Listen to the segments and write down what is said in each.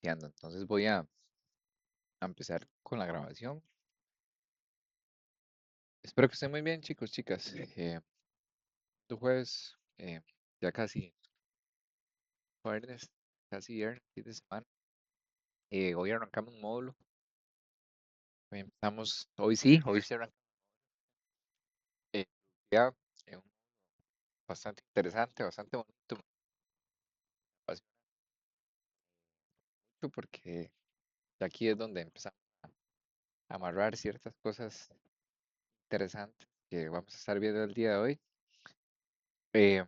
iniciando. Entonces voy a empezar con la grabación. Espero que estén muy bien, chicos, chicas. Tu jueves, ya casi viernes, casi viernes, fin de semana. Hoy arrancamos un módulo. Hoy sí arrancamos eh, ya, bastante interesante, bastante bonito. Me apasiona mucho porque aquí es donde empezamos a amarrar ciertas cosas interesantes que vamos a estar viendo el día de hoy. Eh,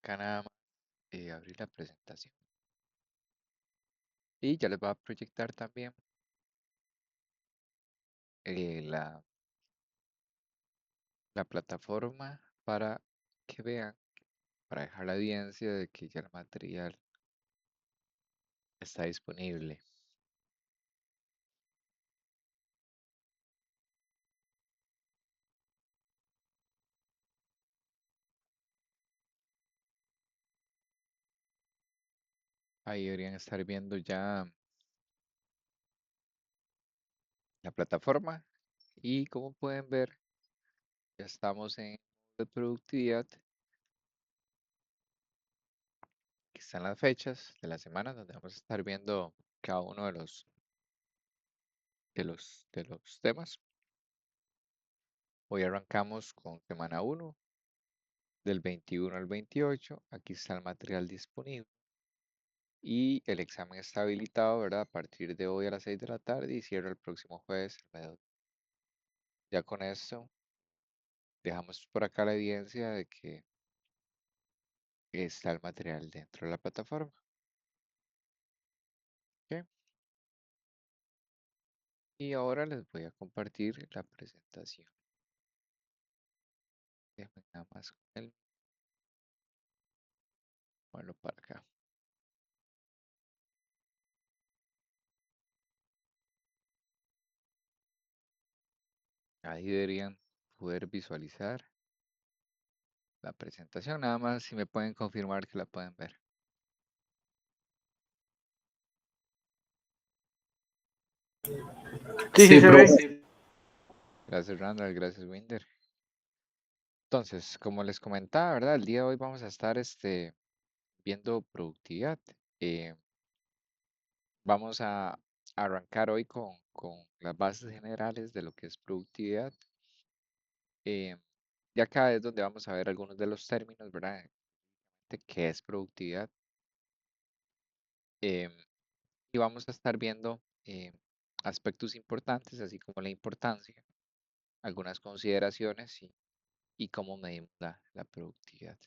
Acá nada más abrir la presentación y ya les voy a proyectar también la plataforma para que vean, para dejar la evidencia de que ya el material está disponible. Ahí deberían estar viendo ya la plataforma y como pueden ver, ya estamos en de productividad. Aquí están las fechas de la semana donde vamos a estar viendo cada uno de los temas. Hoy arrancamos con semana 1, del 21 al 28. Aquí está el material disponible. Y el examen está habilitado, ¿verdad? A partir de hoy a las 6 de la tarde y cierra el próximo jueves al mediodía. Ya con esto dejamos por acá la evidencia de que está el material dentro de la plataforma. ¿Ok? Y ahora les voy a compartir la presentación. Déjenme nada más ponerlo para acá. Ahí deberían poder visualizar la presentación. Nada más si me pueden confirmar que la pueden ver. Sí, Sí, se ve. profe. Gracias, Randall. Gracias, Winder. Entonces, como les comentaba, ¿verdad? El día de hoy vamos a estar viendo productividad. Vamos a arrancar hoy con las bases generales de lo que es productividad. Y acá es donde vamos a ver algunos de los términos, ¿verdad? De qué es productividad. Em, y vamos a estar viendo aspectos importantes, así como la importancia, algunas consideraciones y cómo medimos la productividad.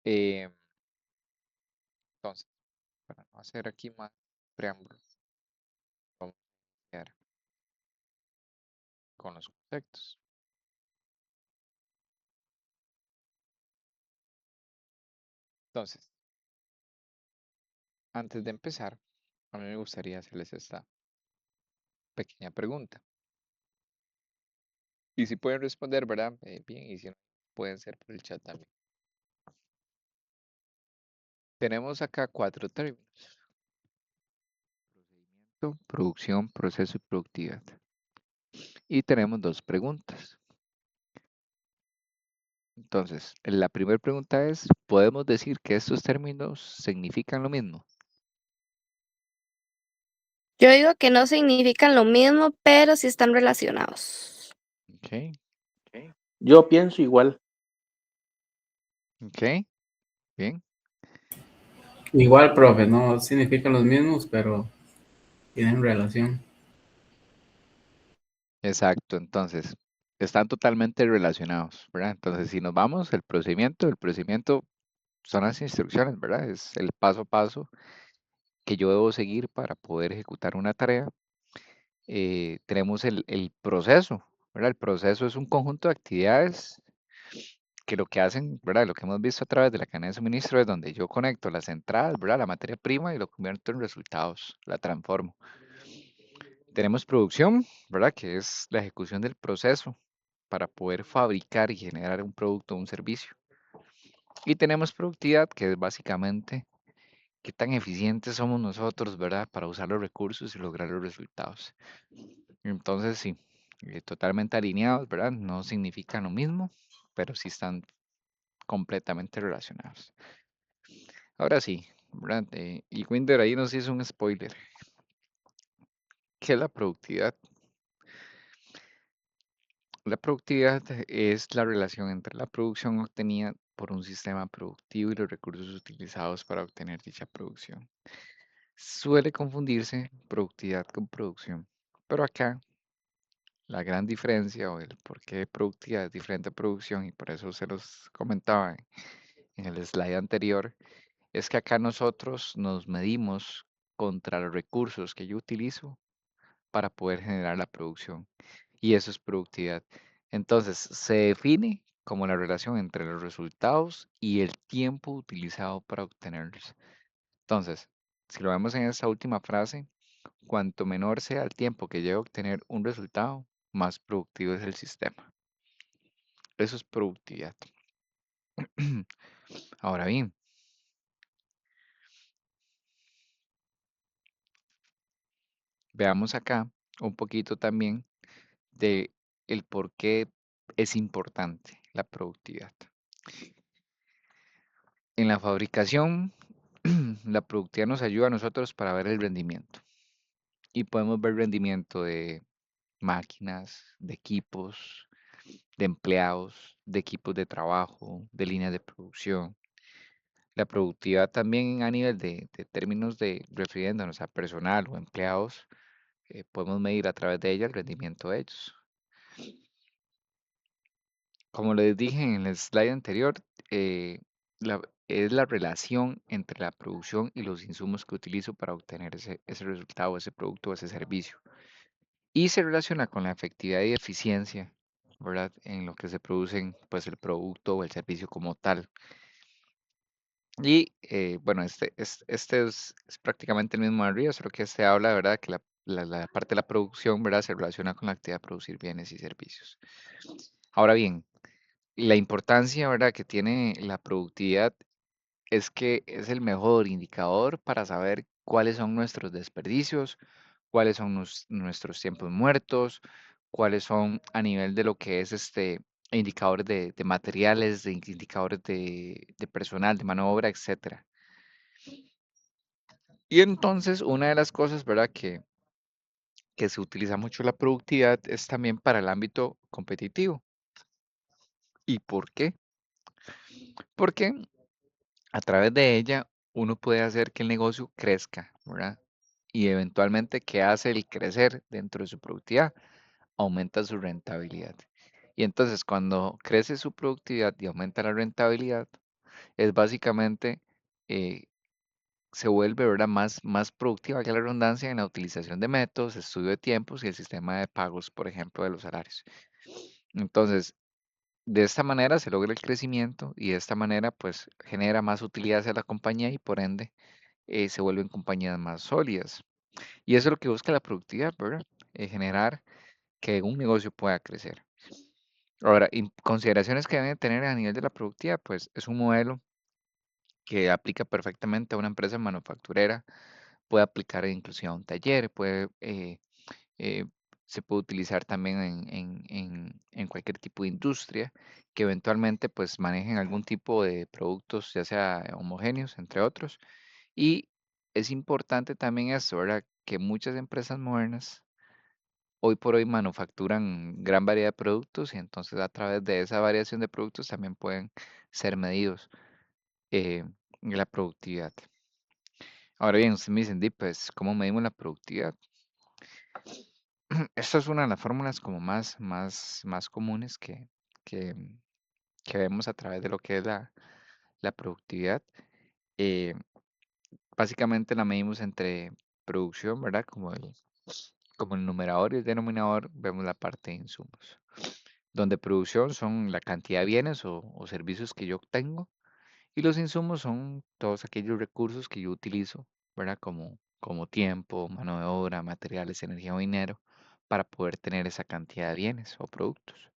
Em, entonces, para no hacer aquí más preámbulos, vamos a iniciar con los conceptos. Entonces, antes de empezar, a mí me gustaría hacerles esta pequeña pregunta. Y si pueden responder, ¿verdad? Bien, y si no, pueden ser por el chat también. Tenemos acá 4 términos: procedimiento, producción, proceso y productividad. Y tenemos 2 preguntas. Entonces, la primera pregunta es, ¿podemos decir que estos términos significan lo mismo? Yo digo que no significan lo mismo, pero sí están relacionados. Ok, Yo pienso igual. ok, bien. Igual, profe, no significan los mismos, pero tienen relación. Exacto, entonces, están totalmente relacionados, ¿verdad? Entonces, si nos vamos, el procedimiento son las instrucciones, ¿verdad? Es el paso a paso que yo debo seguir para poder ejecutar una tarea. Tenemos el proceso, ¿verdad? El proceso es un conjunto de actividades que lo que hacen, ¿verdad? Lo que hemos visto a través de la cadena de suministro es donde yo conecto las entradas, ¿verdad? La materia prima y lo convierto en resultados, la transformo. Tenemos producción, ¿verdad? Que es la ejecución del proceso para poder fabricar y generar un producto o un servicio. Y tenemos productividad, que es básicamente qué tan eficientes somos nosotros, ¿verdad? Para usar los recursos y lograr los resultados. Entonces, sí, totalmente alineados, ¿verdad? No significan lo mismo, pero sí están completamente relacionados. Ahora sí, ¿verdad? Y Winder ahí nos hizo un spoiler. ¿Qué es la productividad? La productividad es la relación entre la producción obtenida por un sistema productivo y los recursos utilizados para obtener dicha producción. Suele confundirse productividad con producción, pero acá la gran diferencia o el por qué productividad es diferente a producción, y por eso se los comentaba en el slide anterior, es que acá nosotros nos medimos contra los recursos que yo utilizo para poder generar la producción. Y eso es productividad. Entonces, se define como la relación entre los resultados y el tiempo utilizado para obtenerlos. Entonces, si lo vemos en esta última frase, cuanto menor sea el tiempo que lleva a obtener un resultado, más productivo es el sistema. Eso es productividad. Ahora bien, veamos acá un poquito también de el por qué es importante la productividad. En la fabricación, la productividad nos ayuda a nosotros para ver el rendimiento. Y podemos ver rendimiento de máquinas, de equipos, de empleados, de equipos de trabajo, de líneas de producción. La productividad también a nivel de términos de refiriéndonos a personal o empleados, podemos medir a través de ella el rendimiento de ellos. Como les dije en el slide anterior, eh, es la relación entre la producción y los insumos que utilizo para obtener ese resultado, ese producto o ese servicio. Y se relaciona con la efectividad y eficiencia, ¿verdad? En lo que se producen, pues el producto o el servicio como tal. Y bueno, este es prácticamente el mismo de arriba, solo que este habla, ¿verdad? Que la parte de la producción, ¿verdad? Se relaciona con la actividad de producir bienes y servicios. Ahora bien, la importancia, ¿verdad? Que tiene la productividad es que es el mejor indicador para saber cuáles son nuestros desperdicios, cuáles son nuestros tiempos muertos, cuáles son a nivel de lo que es indicadores de materiales, de indicadores de personal, de mano de obra, etcétera. Y entonces una de las cosas, ¿verdad? Que se utiliza mucho la productividad es también para el ámbito competitivo. ¿Y por qué? Porque a través de ella uno puede hacer que el negocio crezca, ¿verdad? Y eventualmente, ¿qué hace el crecer dentro de su productividad? Aumenta su rentabilidad. Y entonces, cuando crece su productividad y aumenta la rentabilidad, es básicamente, eh, se vuelve, ¿verdad? Más productiva que la redundancia en la utilización de métodos, estudio de tiempos y el sistema de pagos, por ejemplo, de los salarios. Entonces, de esta manera se logra el crecimiento y de esta manera, pues, genera más utilidad hacia la compañía y por ende se vuelven compañías más sólidas. Y eso es lo que busca la productividad, ¿verdad? Generar que un negocio pueda crecer. Ahora, consideraciones que deben tener a nivel de la productividad, pues es un modelo que aplica perfectamente a una empresa manufacturera, puede aplicar inclusive a un taller, eh, se puede utilizar también en cualquier tipo de industria que eventualmente pues manejen algún tipo de productos, ya sea homogéneos, entre otros. Y es importante también eso, ¿verdad? Que muchas empresas modernas hoy por hoy manufacturan gran variedad de productos y entonces a través de esa variación de productos también pueden ser medidos eh, la productividad. Ahora bien, ustedes me dicen, "Di, pues, ¿cómo medimos la productividad?" Esta es una de las fórmulas como más comunes que, que vemos a través de lo que es la productividad. Eh, Básicamente la medimos entre producción, ¿verdad? Como el numerador y el denominador, vemos la parte de insumos. Donde producción son la cantidad de bienes o servicios que yo obtengo y los insumos son todos aquellos recursos que yo utilizo, ¿verdad? Como tiempo, mano de obra, materiales, energía o dinero para poder tener esa cantidad de bienes o productos.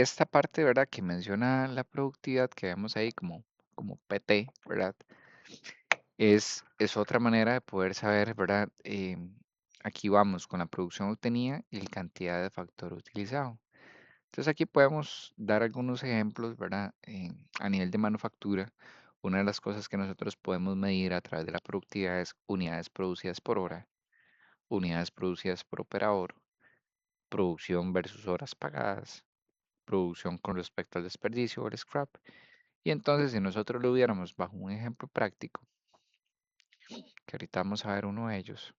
esta parte, ¿verdad? Que menciona la productividad que vemos ahí como PT, ¿verdad? Es otra manera de poder saber, ¿verdad? Aquí vamos con la producción obtenida y la cantidad de factor utilizado. Entonces aquí podemos dar algunos ejemplos, ¿verdad? A nivel de manufactura, una de las cosas que nosotros podemos medir a través de la productividad es unidades producidas por hora, unidades producidas por operador, producción versus horas pagadas, producción con respecto al desperdicio o el scrap. Y entonces si nosotros lo viéramos bajo un ejemplo práctico, que ahorita vamos a ver uno de ellos,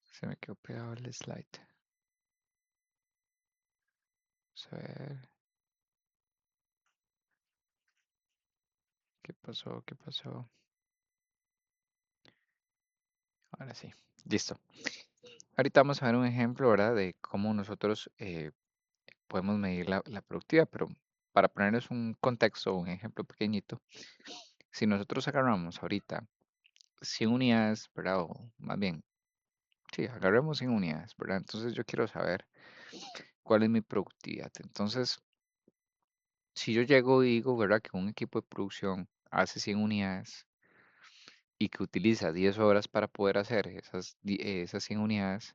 se me quedó pegado el slide. Vamos a ver, ¿qué pasó? ¿Qué pasó? Ahora sí, listo. Ahorita vamos a ver un ejemplo, ¿verdad? De cómo nosotros podemos medir la productividad, pero para ponerles un contexto, un ejemplo pequeñito, si nosotros agarramos ahorita 100 unidades, ¿verdad? O más bien, sí, agarremos 100 unidades, ¿verdad? Entonces yo quiero saber cuál es mi productividad. Entonces, si yo llego y digo, ¿verdad? Que un equipo de producción hace 100 unidades y que utiliza 10 horas para poder hacer esas 100 unidades,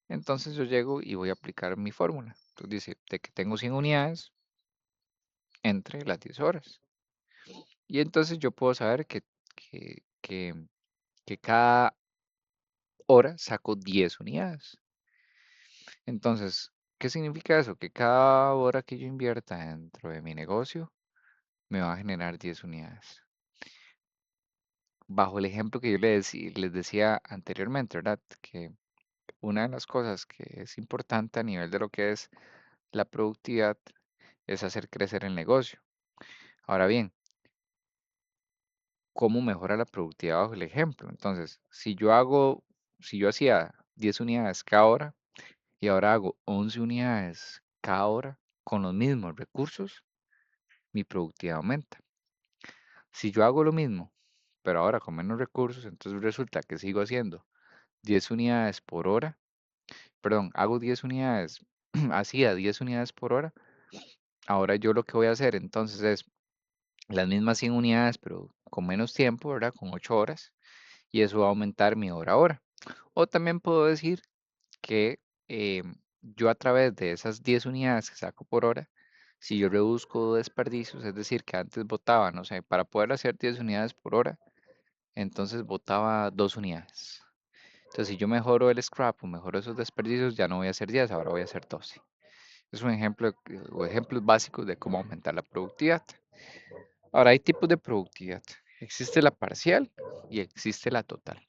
entonces yo llego y voy a aplicar mi fórmula. Entonces dice, de que tengo 100 unidades entre las 10 horas. Y entonces yo puedo saber que, que, que cada hora saco 10 unidades. Entonces, ¿qué significa eso? Que cada hora que yo invierta dentro de mi negocio me va a generar 10 unidades. Bajo el ejemplo que yo les decía anteriormente, ¿verdad? Que una de las cosas que es importante a nivel de lo que es la productividad es hacer crecer el negocio. Ahora bien, ¿cómo mejora la productividad bajo el ejemplo? Entonces, si yo hacía 10 unidades cada hora y ahora hago 11 unidades cada hora con los mismos recursos, mi productividad aumenta. Si yo hago lo mismo, pero ahora con menos recursos, entonces resulta que sigo haciendo 10 unidades por hora, perdón, hago 10 unidades, hacía 10 unidades por hora, ahora yo lo que voy a hacer entonces es las mismas 100 unidades, pero con menos tiempo, ¿verdad? Con 8 horas, y eso va a aumentar mi hora a hora. O también puedo decir que yo a través de esas 10 unidades que saco por hora, si yo reduzco desperdicios, es decir, que antes botaba, no sé, para poder hacer 10 unidades por hora, entonces botaba 2 unidades. Entonces, si yo mejoro el scrap o mejoro esos desperdicios, ya no voy a hacer 10, ahora voy a hacer 12. Es un ejemplo o ejemplos básicos de cómo aumentar la productividad. Ahora, hay tipos de productividad. Existe la parcial y existe la total.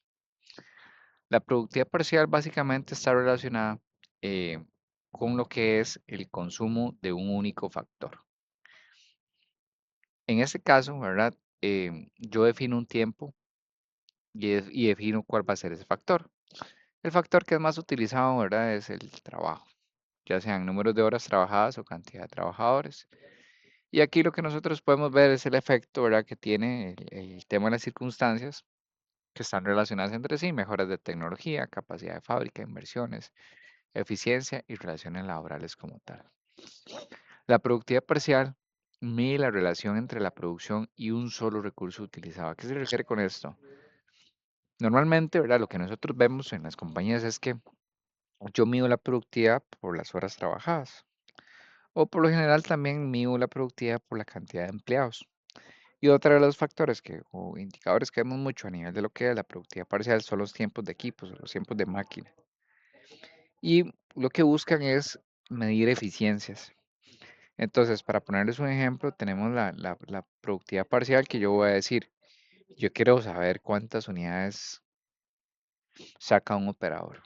La productividad parcial básicamente está relacionada eh, con lo que es el consumo de un único factor. En este caso, ¿verdad? Yo defino un tiempo y defino cuál va a ser ese factor. El factor que es más utilizado, ¿verdad? Es el trabajo, ya sean números de horas trabajadas o cantidad de trabajadores. Y aquí lo que nosotros podemos ver es el efecto, ¿verdad? Que tiene el tema de las circunstancias que están relacionadas entre sí, mejoras de tecnología, capacidad de fábrica, inversiones, eficiencia y relaciones laborales como tal. La productividad parcial mide la relación entre la producción y un solo recurso utilizado. ¿A qué se refiere con esto? Normalmente, ¿verdad? Lo que nosotros vemos en las compañías es que yo mido la productividad por las horas trabajadas o por lo general también mido la productividad por la cantidad de empleados. Y otro de los factores o indicadores que vemos mucho a nivel de lo que es la productividad parcial son los tiempos de equipos, los tiempos de máquina. Y lo que buscan es medir eficiencias. Entonces, para ponerles un ejemplo, tenemos la productividad parcial que yo voy a decir, yo quiero saber cuántas unidades saca un operador.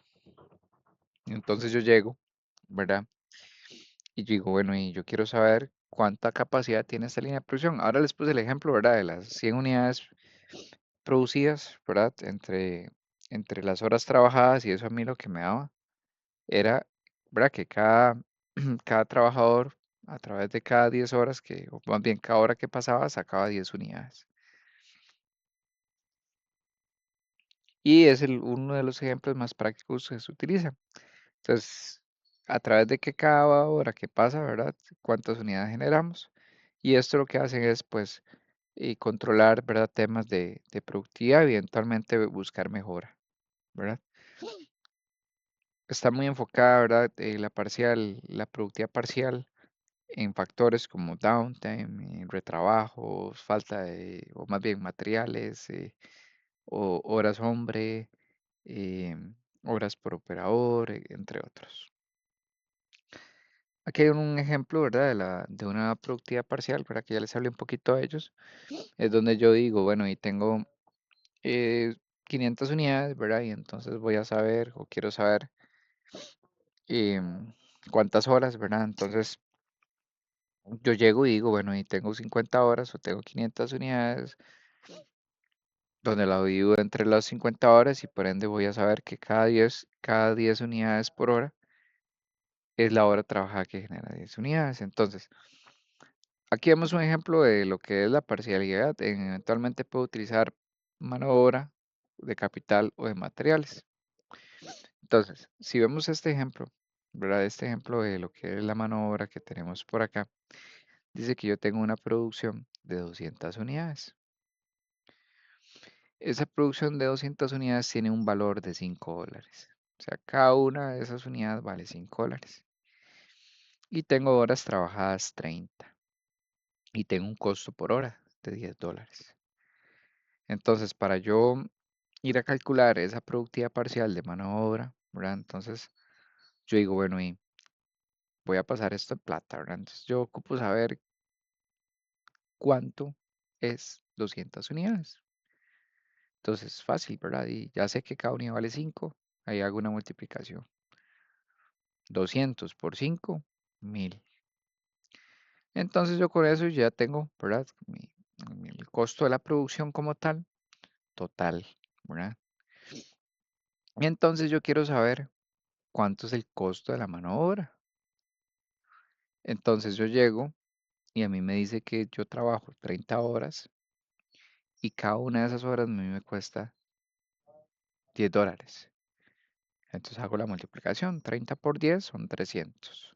Entonces yo llego, ¿verdad? Y yo digo, bueno, y yo quiero saber cuánta capacidad tiene esta línea de producción. Ahora les puse el ejemplo, ¿verdad? De las 100 unidades producidas, ¿verdad? Entre las horas trabajadas y eso a mí lo que me daba era, ¿verdad? Que cada trabajador a través de cada 10 horas, o más bien cada hora que pasaba, sacaba 10 unidades. Y es uno de los ejemplos más prácticos que se utiliza. Entonces, a través de que cada hora que pasa, ¿verdad? Cuántas unidades generamos. Y esto lo que hacen es, pues, controlar, ¿verdad? Temas de productividad y eventualmente buscar mejora, ¿verdad? Está muy enfocada, ¿verdad? La productividad parcial en factores como downtime, retrabajos, falta o más bien materiales, o horas hombre, horas por operador, entre otros. Aquí hay un ejemplo, ¿verdad? De una productividad parcial, ¿verdad? Que ya les hablé un poquito a ellos. Es donde yo digo, bueno, y tengo 500 unidades, ¿verdad? Y entonces voy a saber o quiero saber cuántas horas, ¿verdad? Entonces yo llego y digo, bueno, y tengo 50 horas o tengo 500 unidades, donde la divido entre las 50 horas y por ende voy a saber que cada 10 unidades por hora es la hora trabajada que genera 10 unidades. Entonces, aquí vemos un ejemplo de lo que es la parcialidad. Eventualmente puedo utilizar mano de obra, de capital o de materiales. Entonces, si vemos este ejemplo, ¿verdad? Este ejemplo de lo que es la mano de obra que tenemos por acá, dice que yo tengo una producción de 200 unidades. Esa producción de 200 unidades tiene un valor de $5. O sea, cada una de esas unidades vale $5. Y tengo horas trabajadas 30. Y tengo un costo por hora de $10. Entonces, para yo ir a calcular esa productividad parcial de mano de obra, ¿verdad? Entonces, yo digo, bueno, y voy a pasar esto en plata, ¿verdad? Entonces, yo ocupo saber cuánto es 200 unidades. Entonces, fácil, ¿verdad? Y ya sé que cada unidad vale 5. Ahí hago una multiplicación. 200 por 5, 1000. Entonces, yo con eso ya tengo, ¿verdad? El costo de la producción como tal, total, ¿verdad? Y entonces yo quiero saber cuánto es el costo de la mano de obra. Entonces yo llego y a mí me dice que yo trabajo 30 horas y cada una de esas horas a mí me cuesta $10. Entonces hago la multiplicación, 30 por 10 son 300.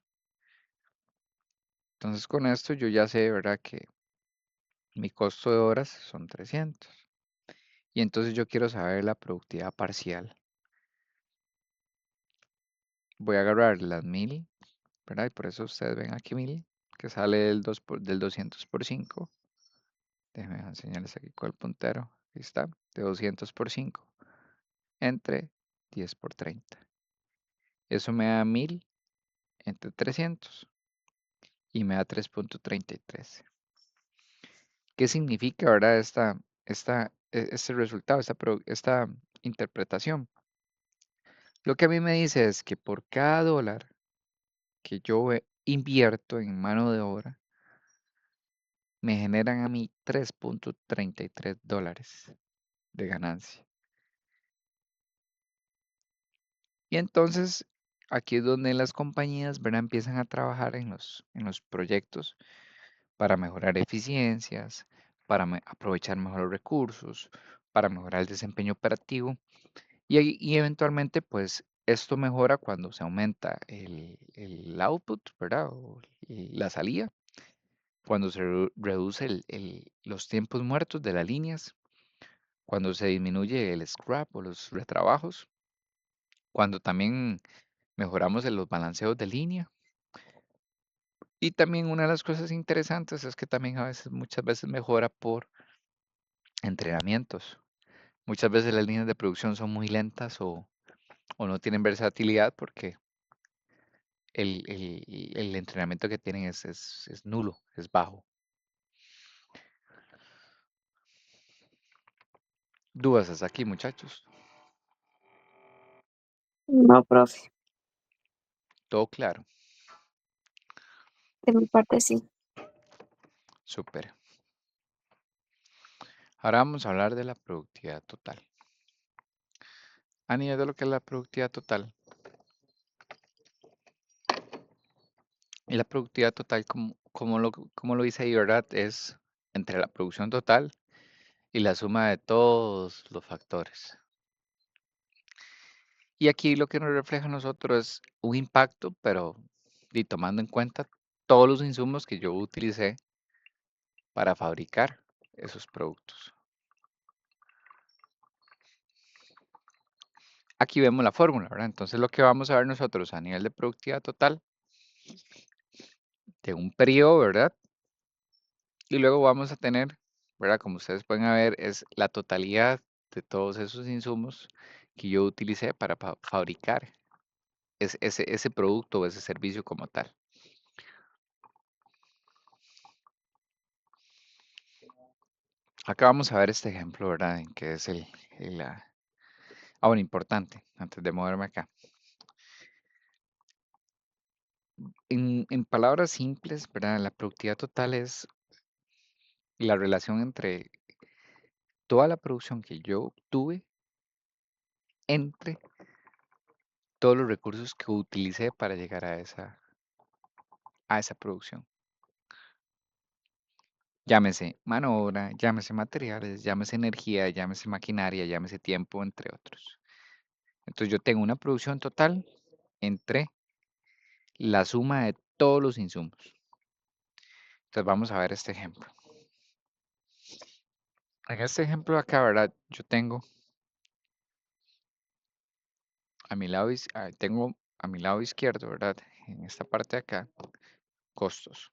Entonces con esto yo ya sé, ¿verdad? Que mi costo de horas son 300. Y entonces yo quiero saber la productividad parcial. Voy a agarrar las 1000, ¿verdad? Y por eso ustedes ven aquí 1000, que sale del 200 por 5. Déjenme enseñarles aquí con el puntero. Ahí está, de 200 por 5 entre 10 por 30. Eso me da 1000 entre 300 y me da 3.33. ¿Qué significa, verdad, este resultado, esta interpretación? Lo que a mí me dice es que por cada dólar que yo invierto en mano de obra, me generan a mí $3.33 de ganancia. Y entonces aquí es donde las compañías, ¿verdad? Empiezan a trabajar en los proyectos para mejorar eficiencias, para aprovechar mejor los recursos, para mejorar el desempeño operativo y eventualmente pues esto mejora cuando se aumenta el output, ¿verdad? O la salida, cuando se reduce los tiempos muertos de las líneas, cuando se disminuye el scrap o los retrabajos, cuando también mejoramos en los balanceos de línea. Y también una de las cosas interesantes es que también muchas veces mejora por entrenamientos. Muchas veces las líneas de producción son muy lentas o no tienen versatilidad porque el entrenamiento que tienen es nulo, es bajo. ¿Dudas hasta aquí, muchachos? No, profe, Todo claro. de mi parte sí. Súper. Ahora vamos a hablar de la productividad total. Ani, de lo que es la productividad total. Y la productividad total, como lo dice ahí, ¿verdad? Es entre la producción total y la suma de todos los factores. Y aquí lo que nos refleja a nosotros es un impacto, pero tomando en cuenta todos los insumos que yo utilicé para fabricar esos productos. Aquí vemos la fórmula, ¿verdad? Entonces lo que vamos a ver nosotros a nivel de productividad total de un periodo, ¿verdad? Y luego vamos a tener, ¿verdad? Como ustedes pueden ver, es la totalidad de todos esos insumos que yo utilicé para fabricar ese producto o ese servicio como tal. Acá vamos a ver este ejemplo, ¿verdad? En que es bueno, importante, antes de moverme acá. En palabras simples, ¿verdad? La productividad total es la relación entre toda la producción que yo tuve entre todos los recursos que utilicé para llegar a esa producción. Llámese mano de obra, llámese materiales, llámese energía, llámese maquinaria, llámese tiempo, entre otros. Entonces yo tengo una producción total entre la suma de todos los insumos. Entonces vamos a ver este ejemplo. En este ejemplo de acá, ¿verdad? Yo tengo a mi lado, tengo a mi lado izquierdo, ¿verdad? En esta parte de acá, costos.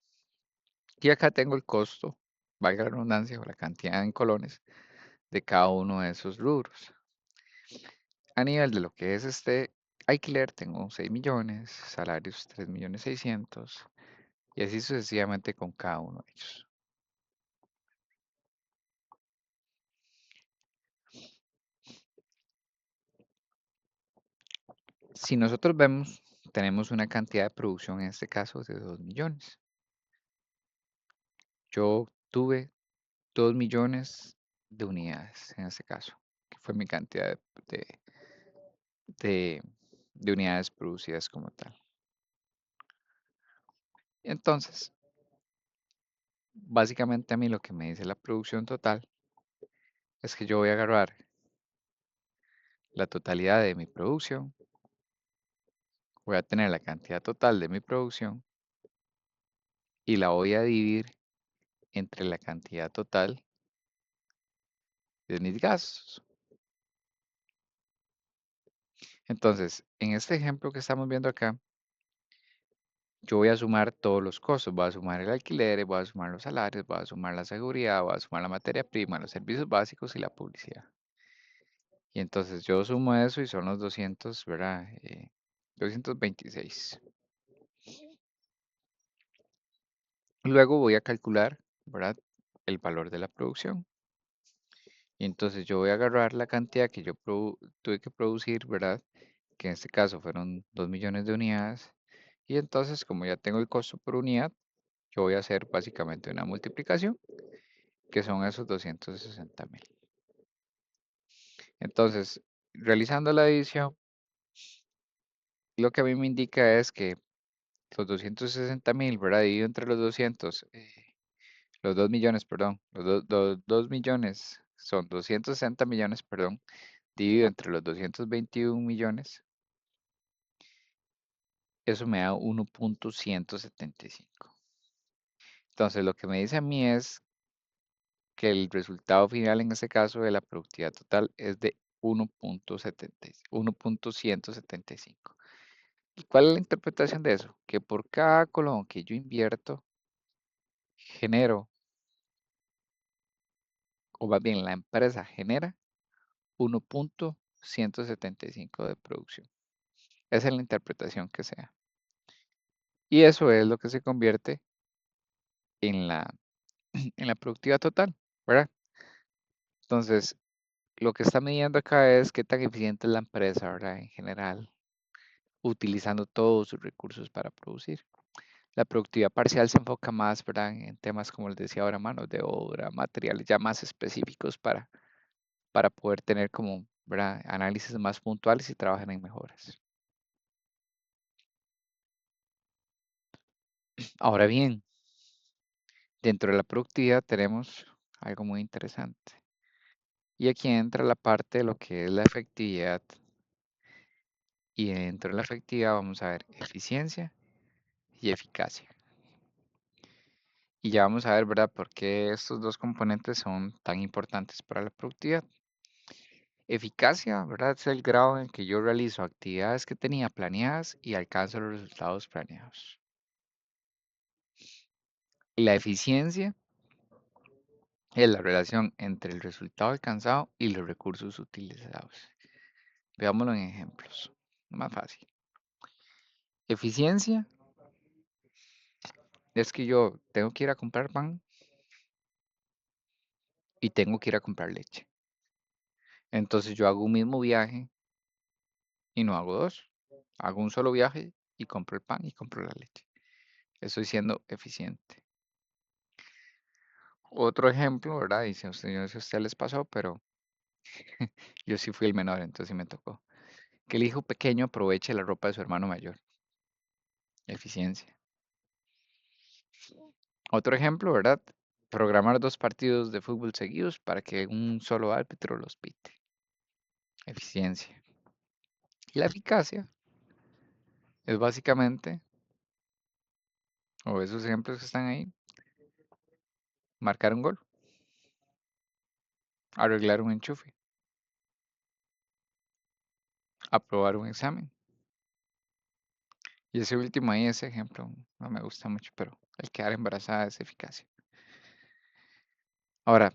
Y acá tengo el costo, valga la redundancia, o la cantidad en colones de cada uno de esos rubros. A nivel de lo que es este alquiler, tengo 6 millones, salarios 3 millones 600, y así sucesivamente con cada uno de ellos. Si nosotros vemos, tenemos una cantidad de producción en este caso de 2 millones. Yo tuve 2 millones de unidades en este caso, que fue mi cantidad de, de unidades producidas como tal. Entonces, básicamente a mí lo que me dice la producción total es que yo voy a agarrar la totalidad de mi producción, voy a tener la cantidad total de mi producción y la voy a dividir entre la cantidad total de mis gastos. Entonces, en este ejemplo que estamos viendo acá, yo voy a sumar todos los costos, voy a sumar el alquiler, voy a sumar los salarios, voy a sumar la seguridad, voy a sumar la materia prima, los servicios básicos y la publicidad. Y entonces yo sumo eso y son los 200, ¿verdad? 226. Luego voy a calcular, ¿verdad? El valor de la producción. Y entonces yo voy a agarrar la cantidad que yo tuve que producir, ¿verdad? Que en este caso fueron 2 millones de unidades. Y entonces, como ya tengo el costo por unidad, yo voy a hacer básicamente una multiplicación, que son esos 260.000. Entonces, realizando la división, lo que a mí me indica es que los 260.000, ¿verdad? Dividido entre los 200, los 2 millones, perdón, los 2 millones son 260 millones, perdón, dividido entre los 221 millones, eso me da 1.175. Entonces, lo que me dice a mí es que el resultado final en este caso de la productividad total es de 1.175. ¿Y cuál es la interpretación de eso? Que por cada colón que yo invierto, genero, o más bien la empresa genera 1.175 de producción. Esa es la interpretación que sea. Y eso es lo que se convierte en en la productividad total, ¿verdad? Entonces, lo que está midiendo acá es qué tan eficiente es la empresa, ¿verdad? En general, utilizando todos sus recursos para producir. La productividad parcial se enfoca más, ¿verdad? En temas, como les decía ahora, manos de obra, materiales ya más específicos para poder tener como, ¿verdad? Análisis más puntuales y trabajar en mejoras. Ahora bien, dentro de la productividad tenemos algo muy interesante. Y aquí entra la parte de lo que es la efectividad Y dentro de la efectividad vamos a ver eficiencia y eficacia. Y ya vamos a ver, ¿verdad?, por qué estos dos componentes son tan importantes para la productividad. Eficacia, ¿verdad?, es el grado en que yo realizo actividades que tenía planeadas y alcanzo los resultados planeados. La eficiencia es la relación entre el resultado alcanzado y los recursos utilizados. Veámoslo en ejemplos. Más fácil. Eficiencia es que yo tengo que ir a comprar pan y tengo que ir a comprar leche. Entonces yo hago un mismo viaje y no hago dos. Hago un solo viaje y compro el pan y compro la leche. Estoy siendo eficiente. Otro ejemplo, ¿verdad? Dice usted, yo no sé si a usted les pasó, pero yo sí fui el menor, entonces sí me tocó. Que el hijo pequeño aproveche la ropa de su hermano mayor. Eficiencia. Otro ejemplo, ¿verdad? Programar 2 partidos de fútbol seguidos para que un solo árbitro los pite. Eficiencia. Y la eficacia es básicamente, o esos ejemplos que están ahí, marcar un gol, arreglar un enchufe, aprobar un examen. Y ese último ahí, ese ejemplo, no me gusta mucho, pero el quedar embarazada es eficacia. Ahora,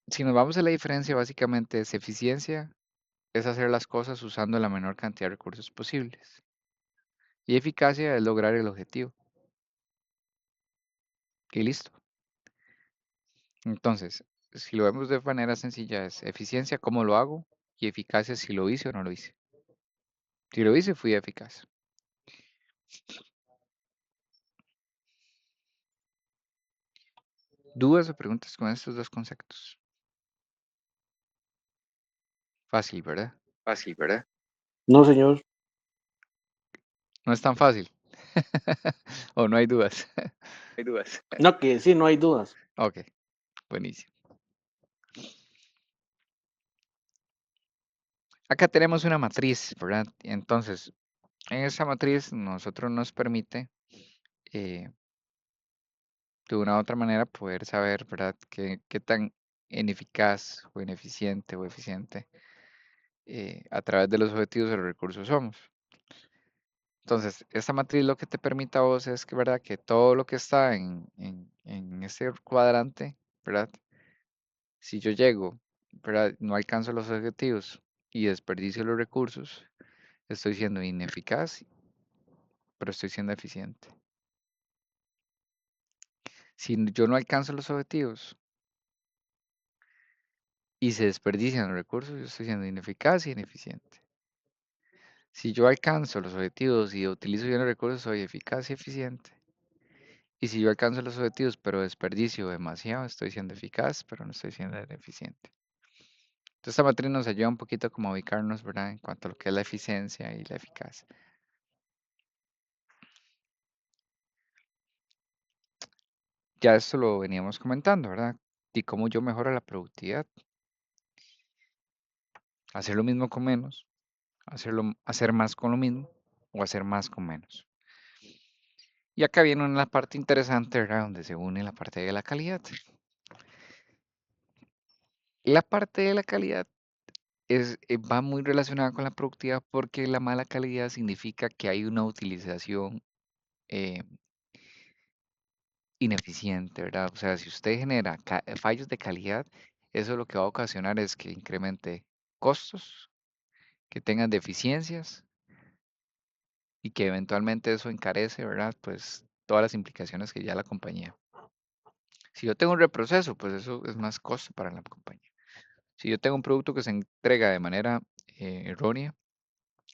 si nos vamos a la diferencia, básicamente es eficiencia, es hacer las cosas usando la menor cantidad de recursos posibles. Y eficacia es lograr el objetivo. Y listo. Entonces, si lo vemos de manera sencilla, es eficiencia, cómo lo hago, y eficacia, si lo hice o no lo hice. Si lo hice, fui eficaz. ¿Dudas o preguntas con estos dos conceptos? Fácil, ¿verdad? No, señor. No es tan fácil. O no hay dudas. No, que sí, no hay dudas. Ok, buenísimo. Acá tenemos una matriz, ¿verdad? Entonces, en esa matriz nosotros nos permite, eh, de una u otra manera, poder saber, ¿verdad?, qué tan ineficaz o ineficiente o eficiente a través de los objetivos o los recursos somos. Entonces, esta matriz lo que te permite a vos es que, ¿verdad?, que todo lo que está en este cuadrante, ¿verdad? Si yo llego, ¿verdad?, no alcanzo los objetivos y desperdicio los recursos, estoy siendo ineficaz, pero estoy siendo eficiente. Si yo no alcanzo los objetivos y se desperdician los recursos, yo estoy siendo ineficaz y ineficiente. Si yo alcanzo los objetivos y utilizo bien los recursos, soy eficaz y eficiente. Y si yo alcanzo los objetivos, pero desperdicio demasiado, estoy siendo eficaz, pero no estoy siendo eficiente. Entonces, esta matriz nos ayuda un poquito como a ubicarnos, ¿verdad?, en cuanto a lo que es la eficiencia y la eficacia. Ya esto lo veníamos comentando, ¿verdad? Y cómo yo mejoro la productividad. Hacer lo mismo con menos, hacer más con lo mismo o hacer más con menos. Y acá viene una parte interesante, ¿verdad?, donde se une la parte de la calidad. La parte de la calidad va muy relacionada con la productividad porque la mala calidad significa que hay una utilización eh, ineficiente, ¿verdad? O sea, si usted genera fallos de calidad, eso lo que va a ocasionar es que incremente costos, que tengan deficiencias y que eventualmente eso encarece, ¿verdad? Pues todas las implicaciones que ya la compañía. Si yo tengo un reproceso, pues eso es más costo para la compañía. Si yo tengo un producto que se entrega de manera errónea,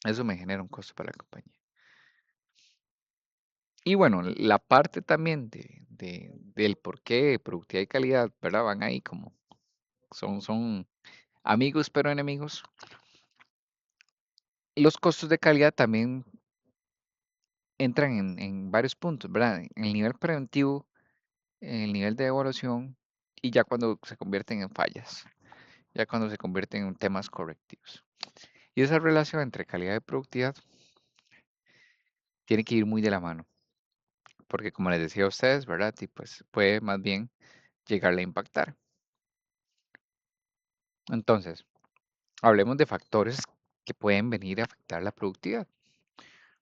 eso me genera un costo para la compañía. Y bueno, la parte también del por qué productividad y calidad, ¿verdad? Van ahí como son amigos pero enemigos. Los costos de calidad también entran en varios puntos, ¿verdad? En el nivel preventivo, en el nivel de evaluación y ya cuando se convierten en fallas, ya cuando se convierten en temas correctivos. Y esa relación entre calidad y productividad tiene que ir muy de la mano, porque como les decía a ustedes, ¿verdad? Y pues puede más bien llegarle a impactar. Entonces, hablemos de factores que pueden venir a afectar la productividad.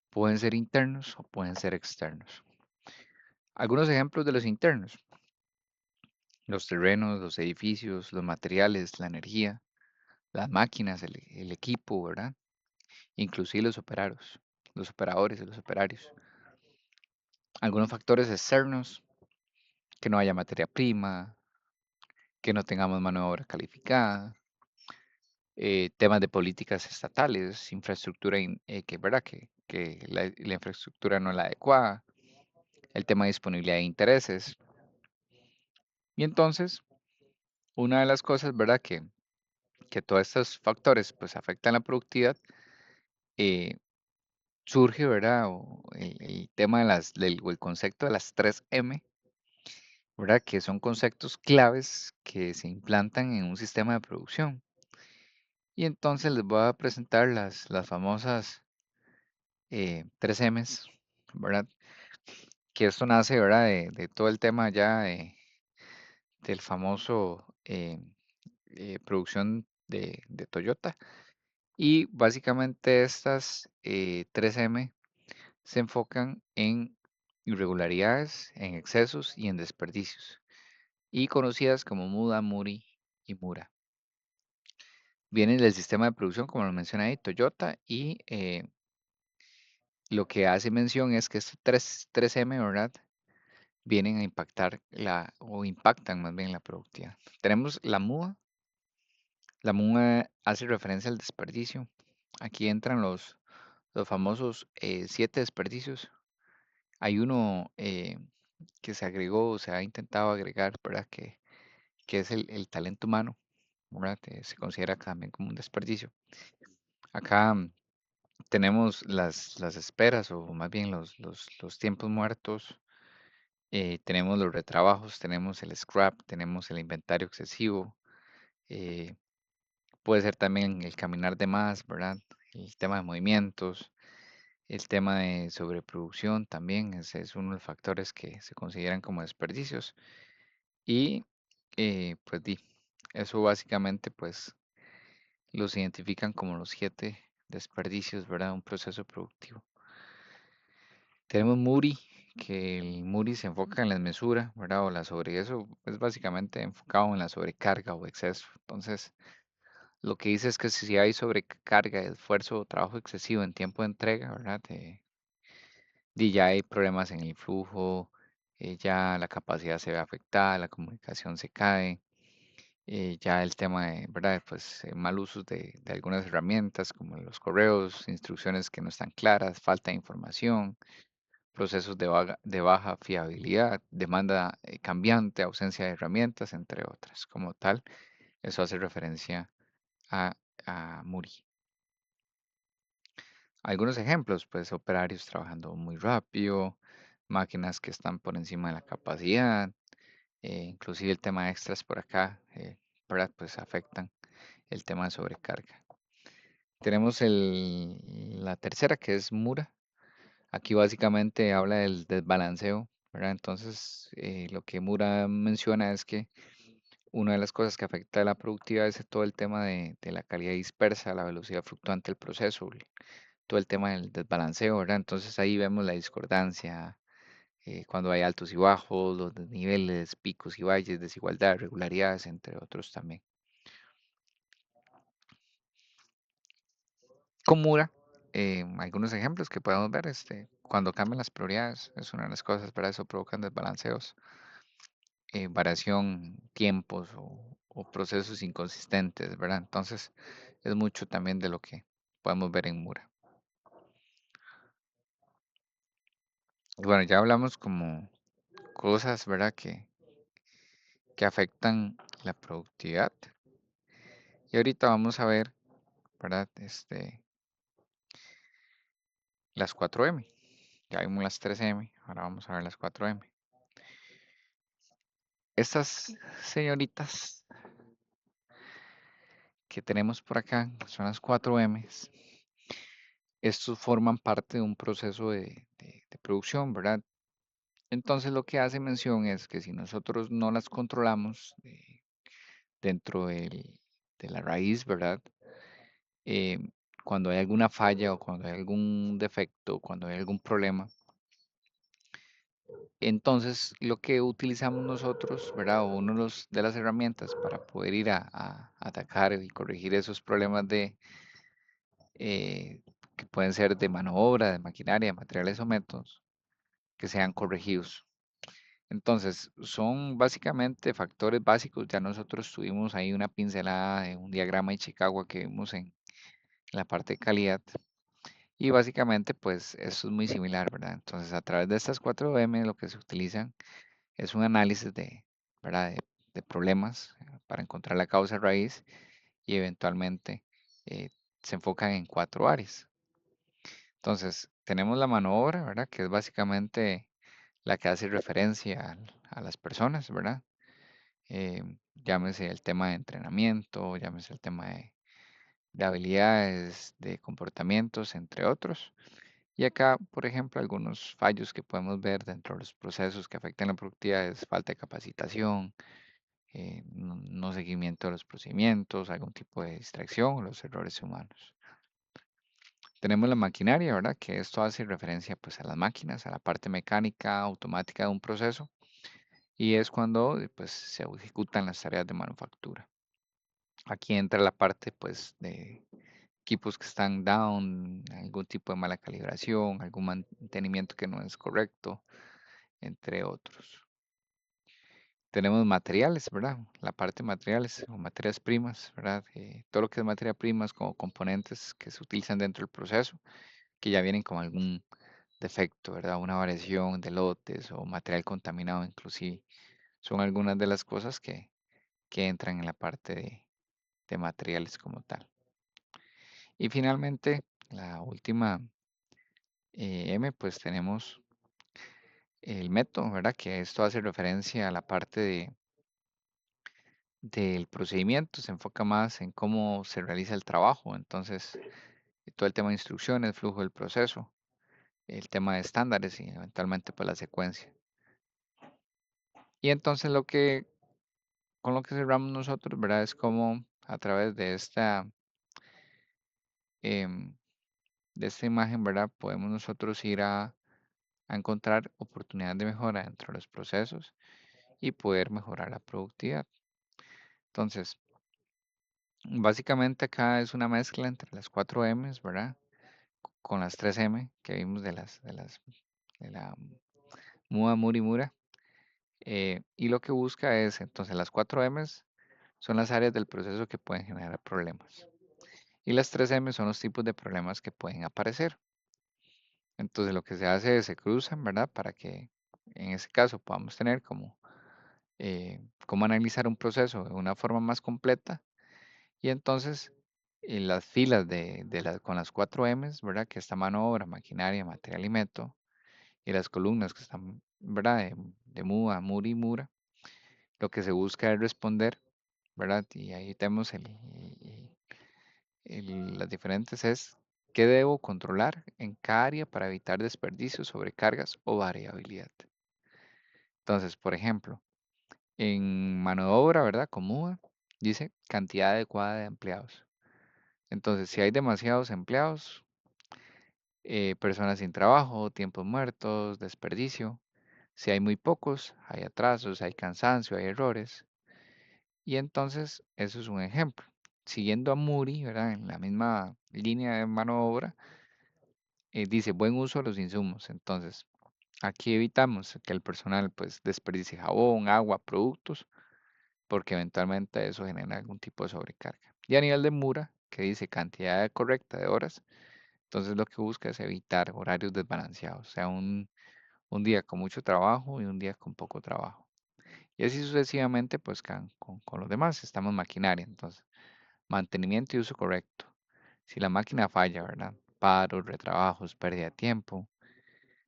Pueden ser internos o pueden ser externos. Algunos ejemplos de los internos: los terrenos, los edificios, los materiales, la energía, las máquinas, el equipo, ¿verdad? Inclusive los operadores y los operarios. Algunos factores externos: que no haya materia prima, que no tengamos mano de obra calificada, temas de políticas estatales, infraestructura ¿verdad? Que la infraestructura no es la adecuada, el tema de disponibilidad de intereses. Y entonces, una de las cosas, ¿verdad? Que todos estos factores pues afectan la productividad, eh, surge, ¿verdad? O el tema o el concepto de las 3M, ¿verdad? Que son conceptos claves que se implantan en un sistema de producción. Y entonces les voy a presentar las famosas 3Ms, ¿verdad? Que esto nace, ¿verdad? De todo el tema ya del famoso producción de Toyota. Y básicamente estas 3M se enfocan en irregularidades, en excesos y en desperdicios, y conocidas como Muda, Muri y Mura. Vienen del sistema de producción, como lo menciona ahí, Toyota, y lo que hace mención es que estos 3M, ¿verdad? Vienen a impactar o impactan más bien la productividad. Tenemos la MUA. La MUA hace referencia al desperdicio. Aquí entran los famosos 7 desperdicios. Hay uno que se agregó, se ha intentado agregar, ¿verdad? Que es el talento humano, ¿verdad? Se considera también como un desperdicio. Acá tenemos las esperas, o más bien los tiempos muertos. Tenemos los retrabajos, tenemos el scrap, tenemos el inventario excesivo. eh, Puede ser también el caminar de más, ¿verdad? El tema de movimientos, el tema de sobreproducción también, ese es uno de los factores que se consideran como desperdicios. Y pues eso básicamente pues los identifican como los 7 desperdicios, ¿verdad? De un proceso productivo. Tenemos Muri, que el Muri se enfoca en la mesura, ¿verdad? O eso es básicamente enfocado en la sobrecarga o exceso. Entonces, lo que dice es que si hay sobrecarga, esfuerzo o trabajo excesivo en tiempo de entrega, ¿verdad? Ya hay problemas en el flujo, ya la capacidad se ve afectada, la comunicación se cae, ya el tema de, ¿verdad? Pues mal uso de algunas herramientas como los correos, instrucciones que no están claras, falta de información, procesos de baja fiabilidad, demanda cambiante, ausencia de herramientas, entre otras. Como tal, eso hace referencia a, a Muri. Algunos ejemplos, pues operarios trabajando muy rápido, máquinas que están por encima de la capacidad, inclusive el tema de extras por acá, ¿verdad? Pues afectan el tema de sobrecarga. Tenemos la tercera, que es Mura. Aquí básicamente habla del desbalanceo, ¿verdad? Entonces, lo que Mura menciona es que una de las cosas que afecta a la productividad es todo el tema de la calidad dispersa, la velocidad fluctuante del proceso, todo el tema del desbalanceo, ¿verdad? Entonces ahí vemos la discordancia, cuando hay altos y bajos, los desniveles, picos y valles, desigualdad, irregularidades, entre otros también. Con Mura, algunos ejemplos que podemos ver, cuando cambian las prioridades, es una de las cosas, para eso provocan desbalanceos, variación, tiempos o procesos inconsistentes, ¿verdad? Entonces, es mucho también de lo que podemos ver en Mura. Y bueno, ya hablamos como cosas, ¿verdad? Que afectan la productividad. Y ahorita vamos a ver, ¿verdad? Las 4M. Ya vimos las 3M, ahora vamos a ver las 4M. Estas señoritas que tenemos por acá, son las 4Ms. Estos forman parte de un proceso de producción, ¿verdad? Entonces lo que hace mención es que si nosotros no las controlamos dentro de la raíz, ¿verdad? Eh, cuando hay alguna falla o cuando hay algún defecto, cuando hay algún problema, entonces lo que utilizamos nosotros, ¿verdad? O uno de las herramientas para poder ir a atacar y corregir esos problemas eh, que pueden ser de mano de obra, de maquinaria, de materiales o métodos, que sean corregidos. Entonces, son básicamente factores básicos. Ya nosotros tuvimos ahí una pincelada de un diagrama de Chicago que vimos en la parte de calidad. Y básicamente, pues eso es muy similar, ¿verdad? Entonces, a través de estas 4M, lo que se utilizan es un análisis ¿verdad? De problemas para encontrar la causa raíz y eventualmente eh, se enfocan en 4 áreas. Entonces, tenemos la mano de obra, ¿verdad? Que es básicamente la que hace referencia a las personas, ¿verdad? Llámese el tema de entrenamiento, llámese el tema de habilidades, de comportamientos, entre otros. Y acá, por ejemplo, algunos fallos que podemos ver dentro de los procesos que afectan la productividad es falta de capacitación, no seguimiento de los procedimientos, algún tipo de distracción o los errores humanos. Tenemos la maquinaria, ¿verdad? Que esto hace referencia pues a las máquinas, a la parte mecánica, automática de un proceso y es cuando pues se ejecutan las tareas de manufactura. Aquí entra la parte pues de equipos que están down, algún tipo de mala calibración, algún mantenimiento que no es correcto, entre otros. Tenemos materiales, ¿verdad? La parte de materiales o materias primas, ¿verdad? Todo lo que es materia primas como componentes que se utilizan dentro del proceso, que ya vienen con algún defecto, ¿verdad? Una variación de lotes o material contaminado inclusive. Son algunas de las cosas que entran en la parte de materiales como tal. Y finalmente, la última M, pues tenemos el método, ¿verdad? Que esto hace referencia a la parte del procedimiento, se enfoca más en cómo se realiza el trabajo, entonces todo el tema de instrucciones, flujo del proceso, el tema de estándares y eventualmente pues la secuencia. Y entonces con lo que cerramos nosotros, ¿verdad? Es como a través em, de esta imagen, ¿verdad? Podemos nosotros ir a encontrar oportunidades de mejora dentro de los procesos y poder mejorar la productividad. Entonces, básicamente acá es una mezcla entre las 4Ms, ¿verdad? Con las 3M que vimos de la MUA, MURI, MURA. Y lo que busca es, entonces, las 4Ms son las áreas del proceso que pueden generar problemas. Y las 3M son los tipos de problemas que pueden aparecer. Entonces, lo que se hace es se cruzan, ¿verdad? Para que en ese caso podamos tener como cómo analizar un proceso de una forma más completa. Y entonces, las filas con las 4Ms, ¿verdad? Que está mano de obra, maquinaria, material y método. Y las columnas que están, ¿verdad? De MUA, MURI, MURA. Lo que se busca es responder, ¿verdad? Y ahí tenemos las diferentes es qué debo controlar en cada área para evitar desperdicios, sobrecargas o variabilidad. Entonces, por ejemplo, en mano de obra, ¿verdad? Con MUA, dice cantidad adecuada de empleados. Entonces, si hay demasiados empleados, personas sin trabajo, tiempos muertos, desperdicio. Si hay muy pocos, hay atrasos, hay cansancio, hay errores. Y entonces, eso es un ejemplo. Siguiendo a Muri, ¿verdad? En la misma línea de mano de obra, dice buen uso de los insumos. Entonces, aquí evitamos que el personal pues desperdicie jabón, agua, productos, porque eventualmente eso genera algún tipo de sobrecarga. Y a nivel de Mura, que dice cantidad correcta de horas, entonces lo que busca es evitar horarios desbalanceados, o sea, un día con mucho trabajo y un día con poco trabajo. Y así sucesivamente, pues con los demás, estamos maquinaria, entonces, mantenimiento y uso correcto. Si la máquina falla, ¿verdad? Paros, retrabajos, pérdida de tiempo.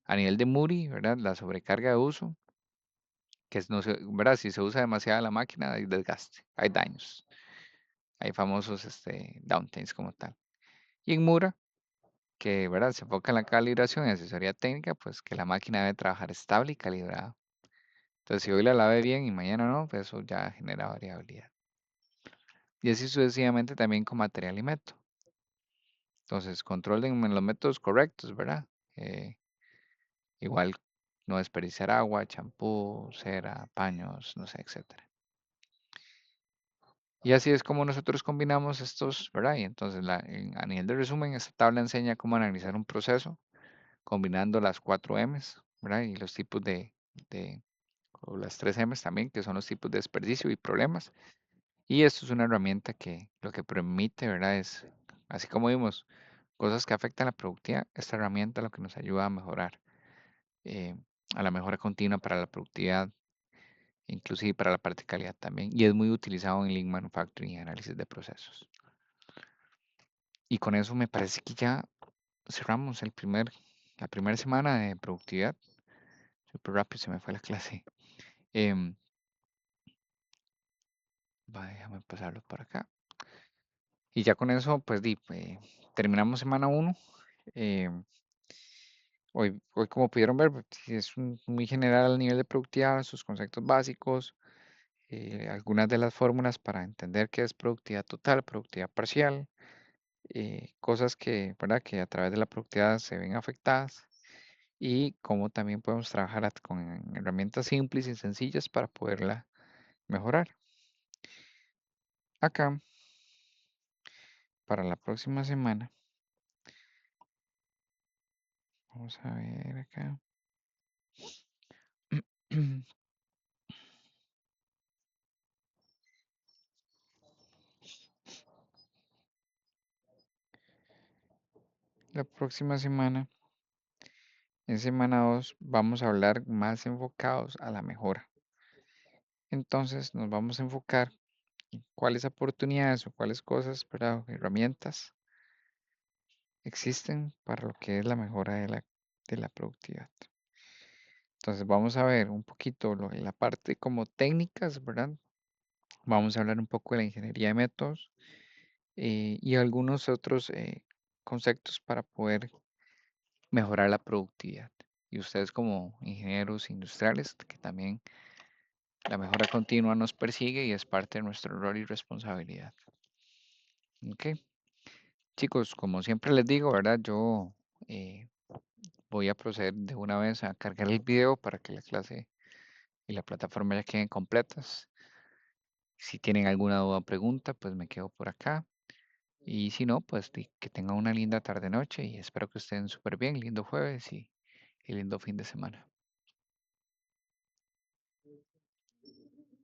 A nivel de Muri, ¿verdad? La sobrecarga de uso, que no se, ¿verdad? Si se usa demasiado la máquina, hay desgaste, hay daños. hay famosos downtimes como tal. Y en Mura, que ¿verdad? Se enfoca en la calibración y asesoría técnica, pues que la máquina debe trabajar estable y calibrada. Entonces, si hoy la lave bien y mañana no, pues eso ya genera variabilidad. Y así sucesivamente también con material y método. Entonces, controlen los métodos correctos, ¿verdad? Igual no desperdiciar agua, champú, cera, paños, no sé, etcétera. Y así es como nosotros combinamos estos, ¿verdad? Y entonces, a nivel de resumen, esta tabla enseña cómo analizar un proceso combinando las 4 M's, ¿verdad? Y los tipos o las 3 M's también, que son los tipos de desperdicio y problemas. Y esto es una herramienta que lo que permite, ¿verdad? Es, así como vimos, cosas que afectan la productividad, esta herramienta lo que nos ayuda a mejorar, eh, a la mejora continua para la productividad, inclusive para la parte de calidad también. Y es muy utilizado en Lean Manufacturing y análisis de procesos. Y con eso me parece que ya cerramos la primera semana de productividad. Súper rápido se me fue la clase. Em, déjame pasarlo por acá. Y ya con eso, pues terminamos semana 1. Hoy, como pudieron ver, pues, sí es muy general el nivel de productividad, sus conceptos básicos, algunas de las fórmulas para entender qué es productividad total, productividad parcial, cosas ¿verdad? Que a través de la productividad se ven afectadas y cómo también podemos trabajar con herramientas simples y sencillas para poderla mejorar. Acá, para la próxima semana, vamos a ver acá. La próxima semana, en semana 2, vamos a hablar más enfocados a la mejora. Entonces nos vamos a enfocar en cuáles oportunidades o cuáles cosas, ¿verdad? Herramientas existen para lo que es la mejora de la productividad. Entonces vamos a ver un poquito la parte como técnicas, ¿verdad? Vamos a hablar un poco de la ingeniería de métodos y algunos otros conceptos para poder mejorar la productividad. Y ustedes como ingenieros industriales, que también la mejora continua nos persigue y es parte de nuestro rol y responsabilidad. Ok, chicos, como siempre les digo, ¿verdad? Yo voy a proceder de una vez a cargar el video para que la clase y la plataforma ya queden completas. Si tienen alguna duda o pregunta, pues me quedo por acá. Y si no, pues que tengan una linda tarde-noche y espero que estén súper bien. Lindo jueves y lindo fin de semana.